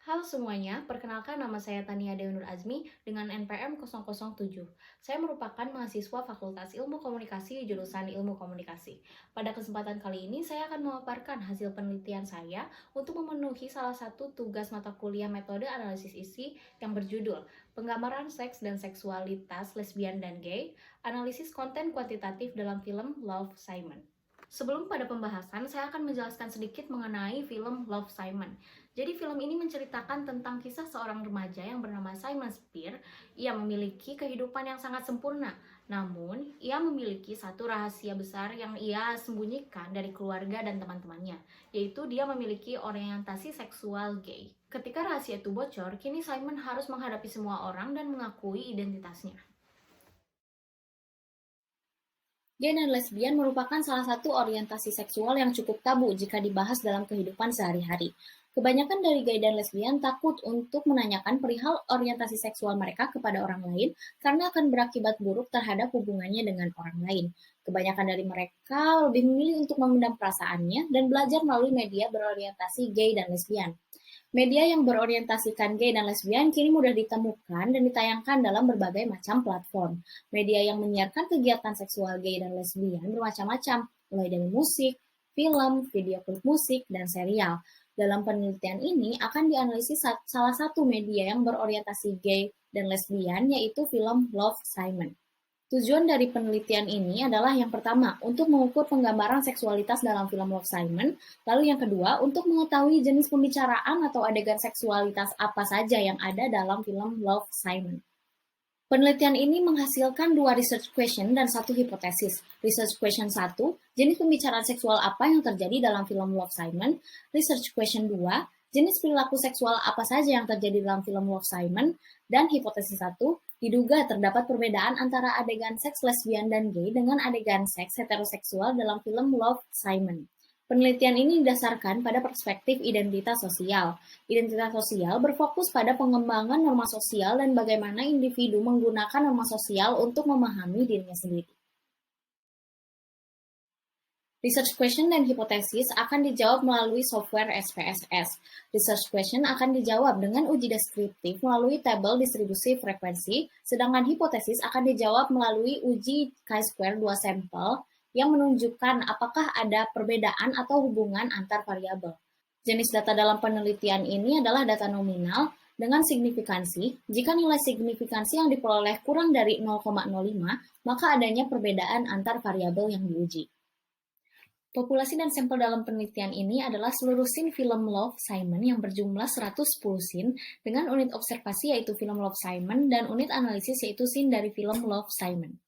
Halo semuanya, perkenalkan nama saya Tania Dewi Nur Azmi dengan NPM 007. Saya merupakan mahasiswa Fakultas Ilmu Komunikasi jurusan Ilmu Komunikasi. Pada kesempatan kali ini, saya akan memaparkan hasil penelitian saya untuk memenuhi salah satu tugas mata kuliah metode analisis isi yang berjudul Penggambaran Seks dan Seksualitas Lesbian dan Gay, Analisis Konten Kuantitatif dalam Film Love, Simon. Sebelum pada pembahasan, saya akan menjelaskan sedikit mengenai film Love, Simon. Jadi film ini menceritakan tentang kisah seorang remaja yang bernama Simon Spear. Ia memiliki kehidupan yang sangat sempurna, namun ia memiliki satu rahasia besar yang ia sembunyikan dari keluarga dan teman-temannya, yaitu dia memiliki orientasi seksual gay. Ketika rahasia itu bocor, kini Simon harus menghadapi semua orang dan mengakui identitasnya. Gay dan lesbian merupakan salah satu orientasi seksual yang cukup tabu jika dibahas dalam kehidupan sehari-hari. Kebanyakan dari gay dan lesbian takut untuk menanyakan perihal orientasi seksual mereka kepada orang lain karena akan berakibat buruk terhadap hubungannya dengan orang lain. Kebanyakan dari mereka lebih memilih untuk memendam perasaannya dan belajar melalui media berorientasi gay dan lesbian. Media yang berorientasikan gay dan lesbian kini mudah ditemukan dan ditayangkan dalam berbagai macam platform. Media yang menyiarkan kegiatan seksual gay dan lesbian bermacam-macam, mulai dari musik, film, video klip musik, dan serial. Dalam penelitian ini akan dianalisis salah satu media yang berorientasi gay dan lesbian, yaitu film Love, Simon. Tujuan dari penelitian ini adalah yang pertama, untuk mengukur penggambaran seksualitas dalam film Love, Simon, lalu yang kedua, untuk mengetahui jenis pembicaraan atau adegan seksualitas apa saja yang ada dalam film Love, Simon. Penelitian ini menghasilkan dua research question dan satu hipotesis. Research question 1, jenis pembicaraan seksual apa yang terjadi dalam film Love, Simon. Research question 2, jenis perilaku seksual apa saja yang terjadi dalam film Love, Simon. Dan hipotesis 1, diduga terdapat perbedaan antara adegan seks lesbian dan gay dengan adegan seks heteroseksual dalam film Love, Simon. Penelitian ini didasarkan pada perspektif identitas sosial. Identitas sosial berfokus pada pengembangan norma sosial dan bagaimana individu menggunakan norma sosial untuk memahami dirinya sendiri. Research question dan hipotesis akan dijawab melalui software SPSS. Research question akan dijawab dengan uji deskriptif melalui tabel distribusi frekuensi, sedangkan hipotesis akan dijawab melalui uji chi-square 2 sampel yang menunjukkan apakah ada perbedaan atau hubungan antar variabel. Jenis data dalam penelitian ini adalah data nominal dengan signifikansi. Jika nilai signifikansi yang diperoleh kurang dari 0,05, maka adanya perbedaan antar variabel yang diuji. Populasi dan sampel dalam penelitian ini adalah seluruh scene film Love, Simon yang berjumlah 110 scene dengan unit observasi yaitu film Love, Simon dan unit analisis yaitu scene dari film Love, Simon.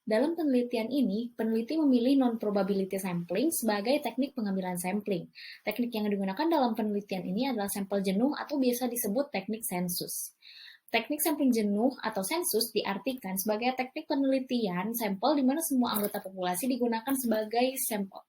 Dalam penelitian ini, peneliti memilih non-probability sampling sebagai teknik pengambilan sampling. Teknik yang digunakan dalam penelitian ini adalah sampel jenuh atau biasa disebut teknik sensus. Teknik sampling jenuh atau sensus diartikan sebagai teknik penelitian sampel di mana semua anggota populasi digunakan sebagai sampel.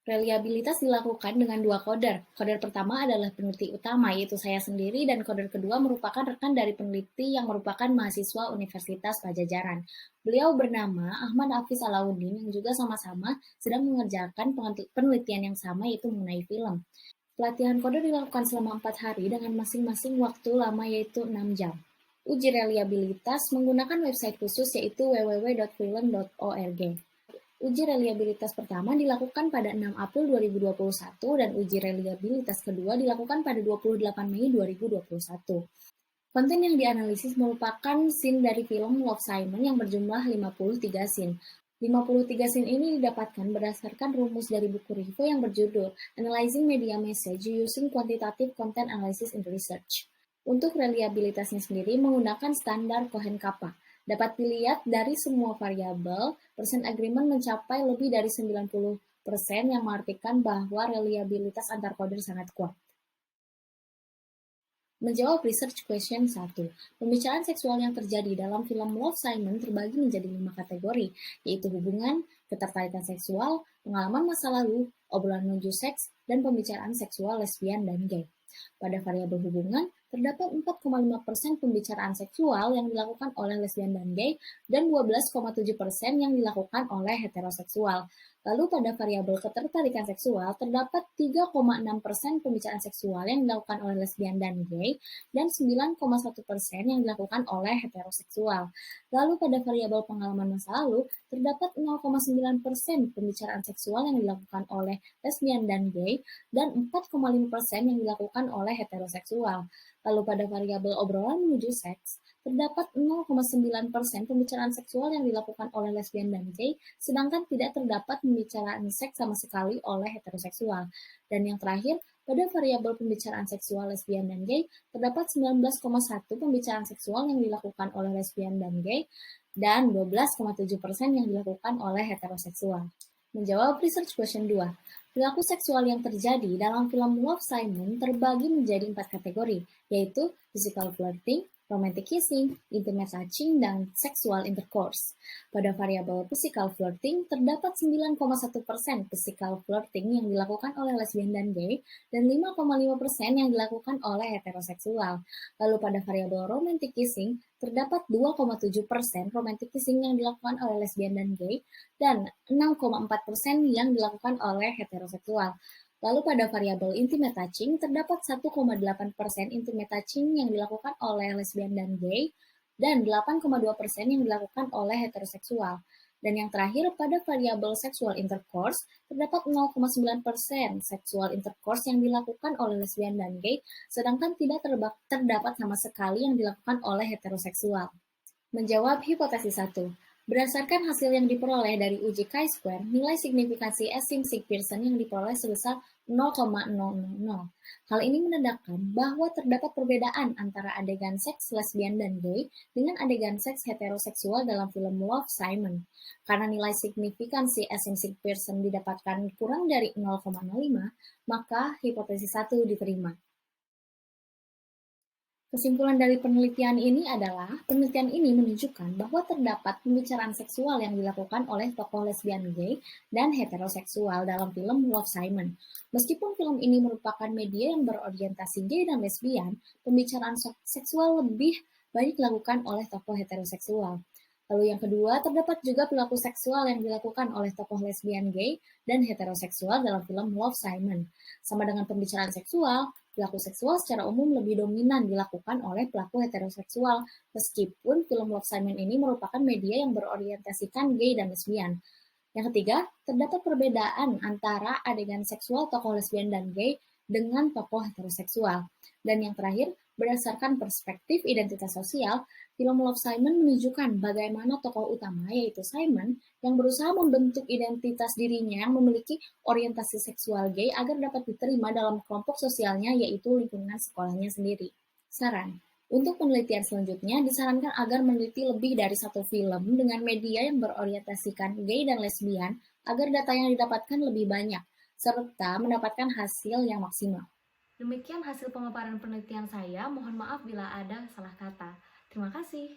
Reliabilitas dilakukan dengan dua koder. Koder pertama adalah peneliti utama, yaitu saya sendiri, dan koder kedua merupakan rekan dari peneliti yang merupakan mahasiswa Universitas Pajajaran. Beliau bernama Ahmad Hafiz Alauddin yang juga sama-sama sedang mengerjakan penelitian yang sama, yaitu mengenai film. Pelatihan koder dilakukan selama 4 hari dengan masing-masing waktu lama yaitu 6 jam. Uji reliabilitas menggunakan website khusus yaitu www.film.org. Uji reliabilitas pertama dilakukan pada 6 April 2021 dan uji reliabilitas kedua dilakukan pada 28 Mei 2021. Konten yang dianalisis merupakan scene dari film Love, Simon yang berjumlah 53 scene. 53 scene ini didapatkan berdasarkan rumus dari buku review yang berjudul Analyzing Media Message Using Quantitative Content Analysis in Research. Untuk reliabilitasnya sendiri menggunakan standar Cohen-Kappa. Dapat dilihat dari semua variabel, persen agreement mencapai lebih dari 90% yang mengartikan bahwa reliabilitas antar koder sangat kuat. Menjawab research question 1. Pembicaraan seksual yang terjadi dalam film Love, Simon terbagi menjadi 5 kategori, yaitu hubungan, ketertarikan seksual, pengalaman masa lalu, obrolan menuju seks, dan pembicaraan seksual lesbian dan gay. Pada variabel hubungan, terdapat 4,5% pembicaraan seksual yang dilakukan oleh lesbian dan gay, dan 12,7% yang dilakukan oleh heteroseksual. Lalu pada variabel ketertarikan seksual, terdapat 3,6% pembicaraan seksual yang dilakukan oleh lesbian dan gay, dan 9,1% yang dilakukan oleh heteroseksual. Lalu pada variabel pengalaman masa lalu, terdapat 0,9% pembicaraan seksual yang dilakukan oleh lesbian dan gay, dan 4,5% yang dilakukan oleh heteroseksual. Lalu pada variabel obrolan menuju seks, terdapat 0,9% pembicaraan seksual yang dilakukan oleh lesbian dan gay, sedangkan tidak terdapat pembicaraan seks sama sekali oleh heteroseksual. Dan yang terakhir, pada variabel pembicaraan seksual lesbian dan gay, terdapat 19,1 pembicaraan seksual yang dilakukan oleh lesbian dan gay, dan 12,7% yang dilakukan oleh heteroseksual. Menjawab research question 2, perilaku seksual yang terjadi dalam film Love, Simon terbagi menjadi 4 kategori, yaitu physical flirting, romantic kissing, intimate touching, dan sexual intercourse. Pada variabel physical flirting, terdapat 9,1% physical flirting yang dilakukan oleh lesbian dan gay, dan 5,5% yang dilakukan oleh heteroseksual. Lalu pada variabel romantic kissing, terdapat 2,7% romantic kissing yang dilakukan oleh lesbian dan gay, dan 6,4% yang dilakukan oleh heteroseksual. Lalu pada variabel intimate touching, terdapat 1,8% intimate touching yang dilakukan oleh lesbian dan gay, dan 8,2% yang dilakukan oleh heteroseksual. Dan yang terakhir, pada variabel sexual intercourse, terdapat 0,9% sexual intercourse yang dilakukan oleh lesbian dan gay, sedangkan tidak terdapat sama sekali yang dilakukan oleh heteroseksual. Menjawab hipotesis 1. Berdasarkan hasil yang diperoleh dari uji chi-square, nilai signifikansi Simpson-Pearson yang diperoleh sebesar 0,000. Hal ini menandakan bahwa terdapat perbedaan antara adegan seks lesbian dan gay dengan adegan seks heteroseksual dalam film Love, Simon. Karena nilai signifikansi Simpson-Pearson didapatkan kurang dari 0,05, maka hipotesis 1 diterima. Kesimpulan dari penelitian ini adalah, penelitian ini menunjukkan bahwa terdapat pembicaraan seksual yang dilakukan oleh tokoh lesbian gay dan heteroseksual dalam film Love, Simon. Meskipun film ini merupakan media yang berorientasi gay dan lesbian, pembicaraan seksual lebih banyak dilakukan oleh tokoh heteroseksual. Lalu yang kedua, terdapat juga perilaku seksual yang dilakukan oleh tokoh lesbian gay dan heteroseksual dalam film Love, Simon. Sama dengan pembicaraan seksual, perilaku seksual secara umum lebih dominan dilakukan oleh pelaku heteroseksual, meskipun film Love, Simon ini merupakan media yang berorientasikan gay dan lesbian. Yang ketiga, terdapat perbedaan antara adegan seksual tokoh lesbian dan gay dengan tokoh heteroseksual. Dan yang terakhir, berdasarkan perspektif identitas sosial, film Love, Simon menunjukkan bagaimana tokoh utama, yaitu Simon, yang berusaha membentuk identitas dirinya yang memiliki orientasi seksual gay agar dapat diterima dalam kelompok sosialnya, yaitu lingkungan sekolahnya sendiri. Saran: untuk penelitian selanjutnya, disarankan agar meneliti lebih dari satu film dengan media yang berorientasikan gay dan lesbian agar data yang didapatkan lebih banyak, serta mendapatkan hasil yang maksimal. Demikian hasil pemaparan penelitian saya, mohon maaf bila ada salah kata. Terima kasih.